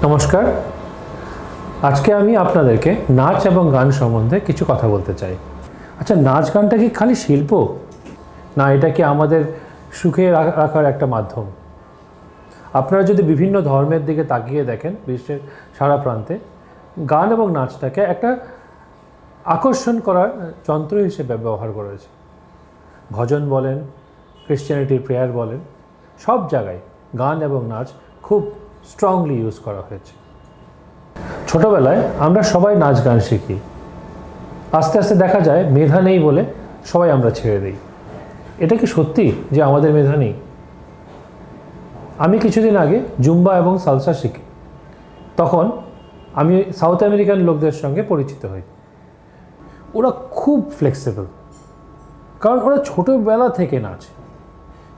নমস্কার। আজকে আমি আপনাদেরকে নাচ এবং গান সম্বন্ধে কিছু কথা বলতে চাই। আচ্ছা, নাচ গানটা কি খালি শিল্প, না এটা কি আমাদের সুখে রাখার একটা মাধ্যম? আপনারা যদি বিভিন্ন ধর্মের দিকে তাকিয়ে দেখেন, বিশ্বের সারা প্রান্তে গান এবং নাচটাকে একটা আকর্ষণ করার যন্ত্র হিসেবে ব্যবহার করেছে। ভজন বলেন, ক্রিশ্চিয়ানিটির প্রেয়ার বলেন, সব জায়গায় গান এবং নাচ খুব স্ট্রংলি ইউজ করা হয়েছে। ছোটোবেলায় আমরা সবাই নাচ গান শিখি, আস্তে আস্তে দেখা যায় মেধা নেই বলে সবাই আমরা ছেড়ে দিই। এটা কি সত্যি যে আমাদের মেধা নেই? আমি কিছুদিন আগে জুম্বা এবং সালসা শিখি, তখন আমি সাউথ আমেরিকান লোকদের সঙ্গে পরিচিত হই। ওরা খুব ফ্লেক্সিবল, কারণ ওরা ছোটোবেলা থেকে নাচে।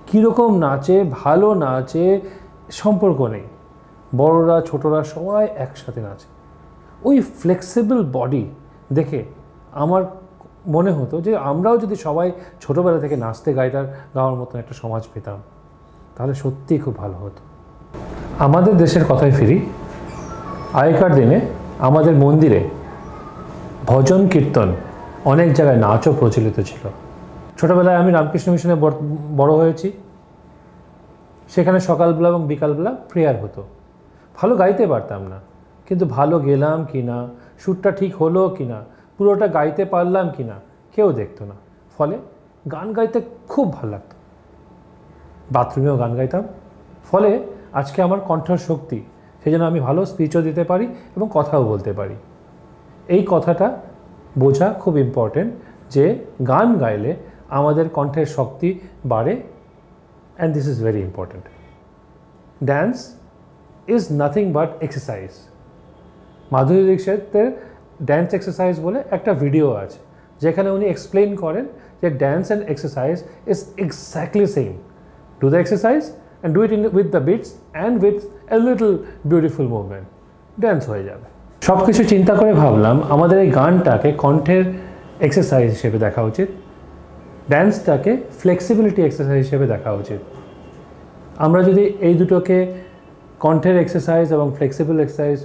কীরকম নাচে, ভালো নাচে, সম্পর্ক নেই, বড়রা ছোটরা সবাই একসাথে নাচে। ওই ফ্লেক্সিবল বডি দেখে আমার মনে হতো যে আমরাও যদি সবাই ছোটোবেলা থেকে নাচতে গাওয়ার মতন একটা সমাজ পেতাম, তাহলে সত্যিই খুব ভালো হতো। আমাদের দেশের কথায় ফিরি। আগেকার দিনে আমাদের মন্দিরে ভজন কীর্তন, অনেক জায়গায় নাচও প্রচলিত ছিল। ছোটোবেলায় আমি রামকৃষ্ণ মিশনে বড় হয়েছি। সেখানে সকালবেলা এবং বিকালবেলা প্রেয়ার হতো। ভালো গাইতে পারতাম না, কিন্তু ভালো গেলাম কি না, সুরটা ঠিক হলো কি না, পুরোটা গাইতে পারলাম কি না কেউ দেখতো না। ফলে গান গাইতে খুব ভালো লাগতো। বাথরুমেও গান গাইতাম। ফলে আজকে আমার কণ্ঠের শক্তি, সেই জন্য আমি ভালো স্পিচও দিতে পারি এবং কথাও বলতে পারি। এই কথাটা বোঝা খুব ইম্পর্টেন্ট যে গান গাইলে আমাদের কণ্ঠের শক্তি বাড়ে, and this is very important. Dance is nothing but exercise. মাধুরী দীক্ষিতের ড্যান্স এক্সারসাইজ বলে একটা ভিডিও আছে, যেখানে উনি এক্সপ্লেন করেন যে dance and exercise is exactly same. Do the exercise and do it with the beats and with a little beautiful movement, dance হয়ে যাবে। সব কিছু চিন্তা করে ভাবলাম আমাদের এই গানটাকে কণ্ঠের এক্সারসাইজ হিসেবে দেখা উচিত, ড্যান্সটাকে ফ্লেক্সিবিলিটি এক্সারসাইজ হিসেবে দেখা উচিত। আমরা যদি এই দুটোকে কণ্ঠের এক্সারসাইজ এবং ফ্লেক্সিবল এক্সারসাইজ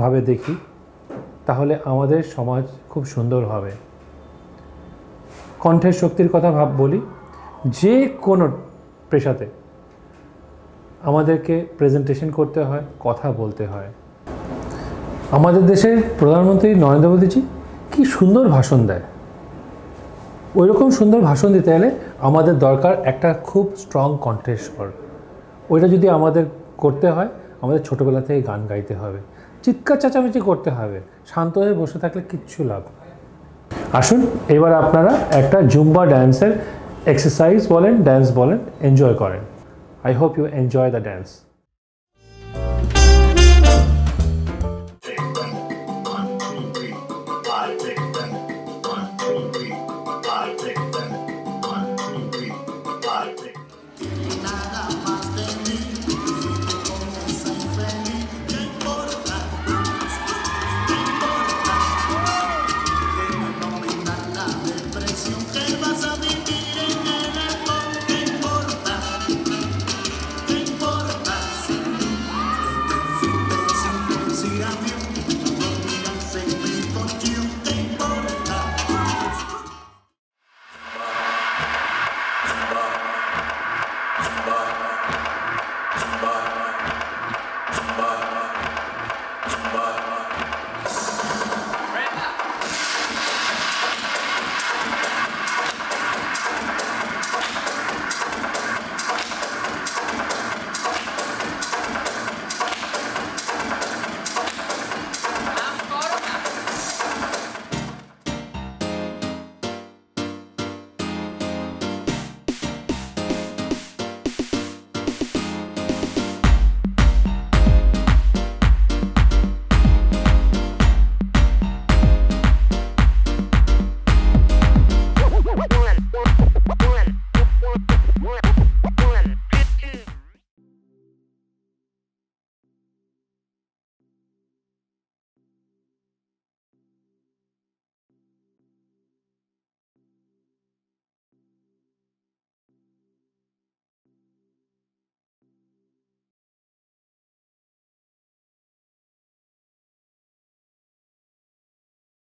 ভাবে দেখি, তাহলে আমাদের সমাজ খুব সুন্দর হবে। কণ্ঠের শক্তির কথা বলি, যে কোনো পেশাতে আমাদেরকে প্রেজেন্টেশন করতে হয়, কথা বলতে হয়। আমাদের দেশের প্রধানমন্ত্রী নরেন্দ্র মোদীজি কি সুন্দর ভাষণ দেয়। ওই রকম সুন্দর ভাষণ দিতে গেলে আমাদের দরকার একটা খুব স্ট্রং কণ্ঠের স্বর। ওইটা যদি আমাদের করতে হয়, আমাদের ছোটোবেলা থেকে গান গাইতে হবে, চিৎকার চেঁচামেচি করতে হবে। শান্ত হয়ে বসে থাকলে কিচ্ছু লাভ নেই। আসুন এবার আপনারা একটা জুম্বা ড্যান্সের এক্সারসাইজ বলেন, ড্যান্স বলেন, এনজয় করেন। I hope you enjoy the dance.